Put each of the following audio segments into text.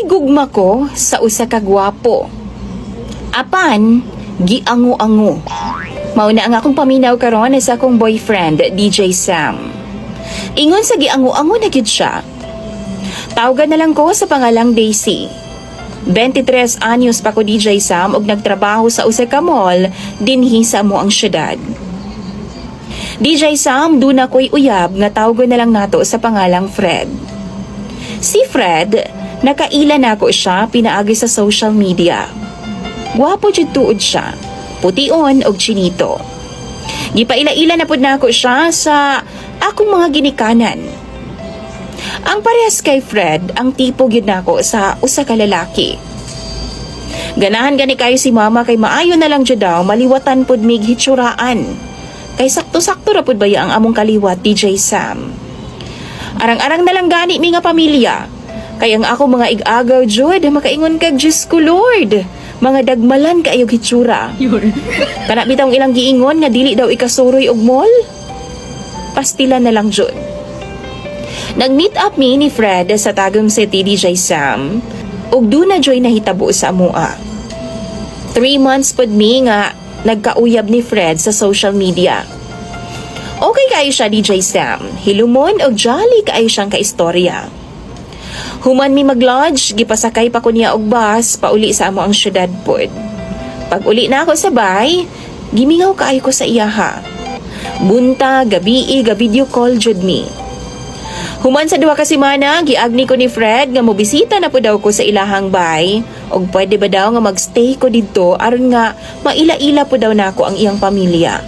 Gigugma ko sa usa ka gwapo. Apan, giango-ango. Mauna ang akong paminaw karon sa akong boyfriend, DJ Sam. Ingon sa giango-ango na gyud siya. Tawagan na lang ko sa pangalang Daisy. 23 anyos pa ko DJ Sam og nagtrabaho sa usa ka mall dinhi sa amo ang syudad. DJ Sam, duna ko'y uyab nga tawagan na lang nato sa pangalang Fred. Si Fred, nakaila na ako siya pinaagi sa social media. Gwapo jud tuod siya, pution og chinito. Gipaila-ila na pud nako siya sa akong mga ginikanan. Ang parehas kay Fred, ang tipo gyud nako sa usa ka lalaki. Ganahan gani kayo si mama kay maayo na lang jud daw maliwatan pud mig hitsuraan. Kay sakto-sakto ra pud baya ang among kaliwat DJ Sam. Arang-arang na lang gani mi nga pamilya. Kay ang ako mga ig-agaw jud makaingon kag Diyos ko Lord. Mga dagmalan kaayog hitsura. Kana bitang ilang giingon nga dili daw ikasuroy og mall. Pastila na lang jud. Nag-meet up mi ni Fred sa Tagum City DJ Sam ug duna joy nahitabo sa amoa. 3 months pud mi nga nagkauyab ni Fred sa social media. Okay kayo siya DJ Sam, hilumon og jolly kayo siyang kaistorya. Human mi mag-lodge, gipasakay pa ko niya og bus pauli sa amo ang syudad pod. Pag uli na ako sa bay, gimingaw kaayo ko sa iyaha. Bunta, gabi video call jud mi. Human sa 2 ka semana, giagni ko ni Fred nga mobisita na po daw ko sa ilahang bay og pwede ba daw nga magstay ko didto aron nga maila-ila po daw nako ang iyang pamilya.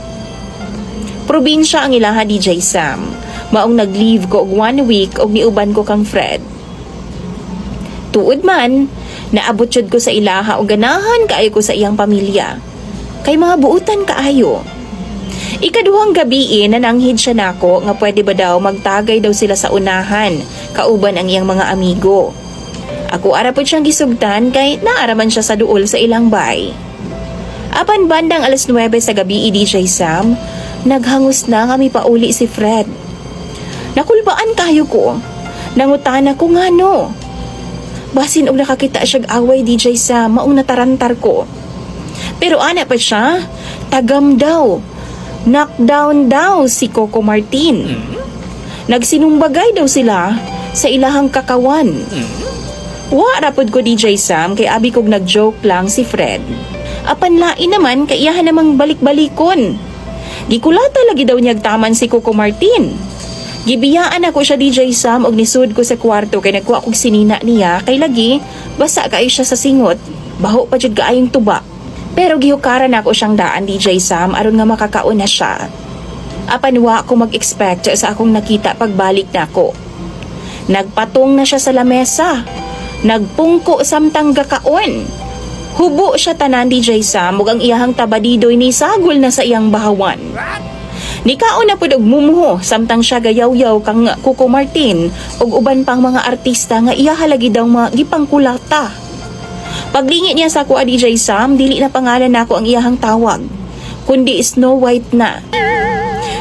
Probinsya ang ilaha DJ Sam. Maong nag-leave ko og 1 week og niuban ko kang Fred. Tuod man, naabot jud ko sa ilaha og ganahan kaayo ko sa iyang pamilya. Kay mga buutan kaayo. Ikaduhang gabi nananghid siya nako nga pwede ba daw magtagay daw sila sa unahan, kauban ang iyang mga amigo. Ako ara pod siyang gisugtan kay naaraman siya sa duol sa ilang bay. Apan bandang 9:00 sa gabi DJ Sam, naghangos na nga mi pauli si Fred. Nakulbaan kayo ko. Nangutana ko ngano. Basin og nakakita siyag away DJ Sam, maong natarantar ko. Pero ana pa siya, tagam daw. Knockdown daw si Coco Martin. Nagsinumbagay daw sila sa ilahang kakawan. Wa rapod ko DJ Sam kay abi kog nagjoke lang si Fred. Apan lain naman kay iyahan namang balik-balikon. Gikulata lagi daw niyag taman si Coco Martin. Gibiyaan ako siya DJ Sam og nisud ko sa kwarto kay nagkuha kog sinina niya kay lagi basa kaayo siya sa singot. Baho pa jud kaayong tuba. Pero gihukaran ako siyang daan DJ Sam aron nga makakaon na siya. Apan wa ko mag-expect sa akong nakita pagbalik nako. Nagpatong na siya sa lamesa. Nagpungko samtang gakaon. Hubo siya tanan DJ Sam ug ang iyahang tabadidoy ni sagol na sa iyang bahawan. Nikaon na pud og mumuho samtang siya gayaw-yaw kang Coco Martin ug uban pang mga artista nga iya halagi daw gipangkulata. Paglingit niya sa ako DJ Sam, dili na pangalan nako ang iyahang tawag, kundi Snow White na.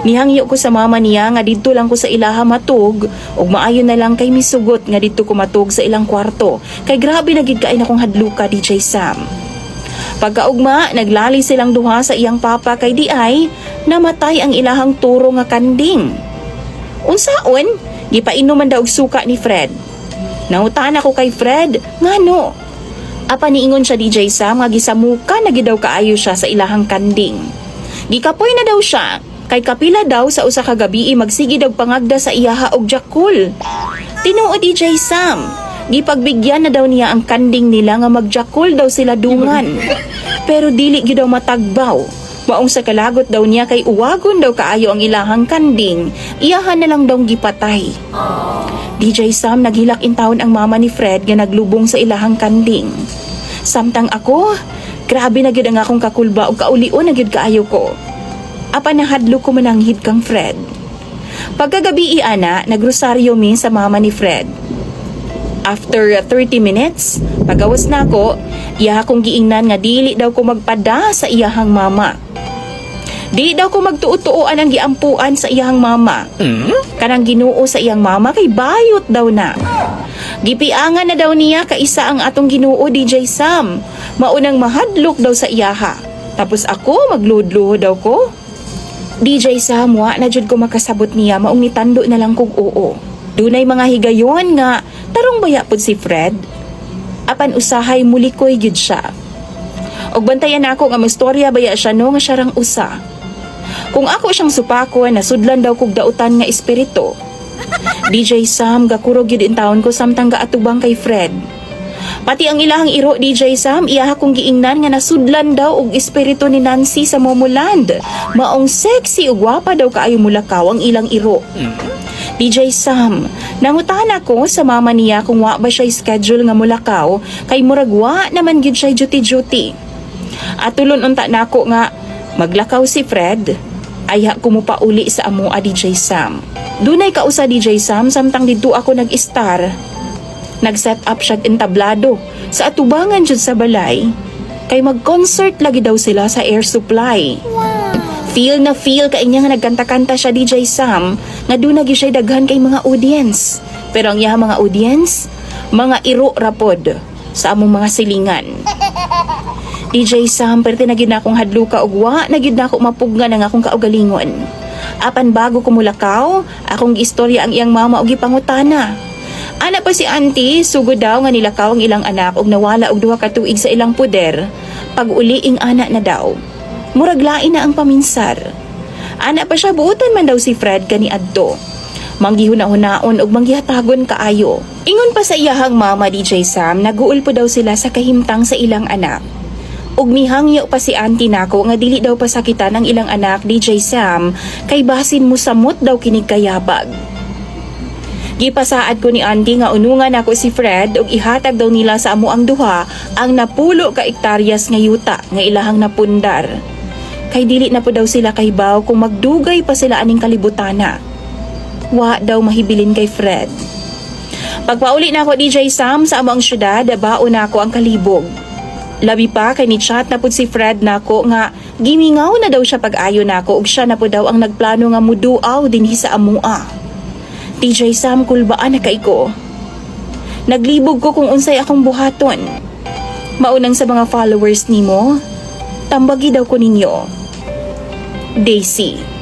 Nihangyo ko sa mama niya nga didto lang ko sa ilaha matug ug maayo na lang kay misugot nga didto ko matug sa ilang kwarto. Kay grabe na gid kaay akong hadluka DJ Sam. Pagkaugma, naglali silang duha sa iyang papa kay di ay namatay ang ilahang turo nga kanding. Unsaon? Gipainuman daw og suka ni Fred. Nangutan ako kay Fred, ngano? Apa niingon siya DJ Sam nga gisamuka na gidaw kaayo siya sa ilahang kanding. Gikapoy na daw siya kay kapila daw sa usa ka gabi magsigi daw pangagda sa iyaha og jakul. Tinuod DJ Sam, gipagbigyan na daw niya ang kanding nila nga magjakul daw sila dungan. Pero dili gyud daw matagbaw. Maong sa kalagot daw niya kay uwagon daw kaayo ang ilahang kanding, iyahan na lang daw gipatay. DJ Sam, naghilak intawon ang mama ni Fred nga naglubong sa ilahang kanding. Samtang ako, grabe na gyud ang akong kakulba ug kaulion na gyud kaayo ko. Apan nahadlo ko mananghid kang Fred. Pagkagabi ana, nagrosaryo mi sa mama ni Fred. After 30 minutes, pagawas na ako, iya akong giingnan nga dili daw ko magpada sa iyahang mama. Di daw ko magtuo-tuoan ang giampuan sa iyang mama. Kanang Ginoo sa iyang mama kay bayot daw na. Gipiangan na daw niya kaisa ang atong Ginoo DJ Sam. Maunang mahadlok daw sa iyaha. Tapos ako magluhod-luhod daw ko. DJ Sam, wa na jud ko makasabot niya, maong nitando na lang kog oo. Dunay mga higayon nga tarong baya pud si Fred. Apan usahay mulikoy gyud siya. Og bantayan ako nga mastorya baya siya no nga siya rang usa. Kung ako siyang supako, nasudlan daw kog dautan nga espiritu. DJ Sam, gakurog yun in taon ko samtang gaatubang kay Fred. Pati ang ilahang iro, DJ Sam, iyaha kong giingnan nga nasudlan daw og espiritu ni Nancy sa Momoland. Maong sexy ug gwapa daw kaayo mulakaw ang ilang iro. DJ Sam, nangutahan ako sa mama niya kung wa ba siya schedule nga mulakaw, kay murag wa naman gyud siya duty-duty. At tulon unta nako nga maglakaw si Fred, ayha ko mo pa uli sa amoa DJ Sam. Dunay kausa DJ Sam samtang didto ako nag-star. Nag-set up siya entablado sa atubangan jud sa balay. Kay mag-concert lagi daw sila sa air supply. Feel na feel kay niya nga nagkanta-kanta siya DJ Sam nga doon nagi siya daghan kay mga audience. Pero ang iya mga audience, mga iro rapod sa among mga silingan. DJ Sam, perti na gid na akong hadluka ug wa na gid na ako mapugna ng akong kaugalingon. Apan bago ko mulakaw, akong giistorya ang iyang mama og gipangutana. Ana pa si auntie, sugod daw nga nilakaw ang ilang anak og nawala og 2 ka tuig sa ilang puder. Pag uliing ana na daw. Murag lain na ang paminsar. Ana pa siya buutan man daw si Fred kani adto. Manggihuna-hunaon og manggihatagon kaayo. Ingon pa sa iyahang mama DJ Sam, naguol po daw sila sa kahimtang sa ilang anak. Ug mihangyo pa si auntie nako nga dili daw pasakitan ang ilang anak DJ Sam kay basin mo samot daw kinig kayabag. Gipasaad ko ni auntie nga unungan ako si Fred ug ihatag daw nila sa amo ang duha ang napulo ka ektaryas nga yuta nga ilahang napundar. Kay dili na po daw sila kahibaw kung magdugay pa sila aning kalibutana. Wa daw mahibilin kay Fred. Pagpauli na ako DJ Sam sa amo ang syudad, baon na ako ang kalibog. Labi pa kay ni chat na pud si Fred nako nga gimingaw na daw siya pag-ayo nako ug siya na pud daw ang nagplano nga muduaw dinhi sa amoa. DJ Sam, kulbaan na kay ko. Naglibog ko kung unsay akong buhaton. Maunang sa mga followers nimo, tambagi daw ko ninyo. Daisy.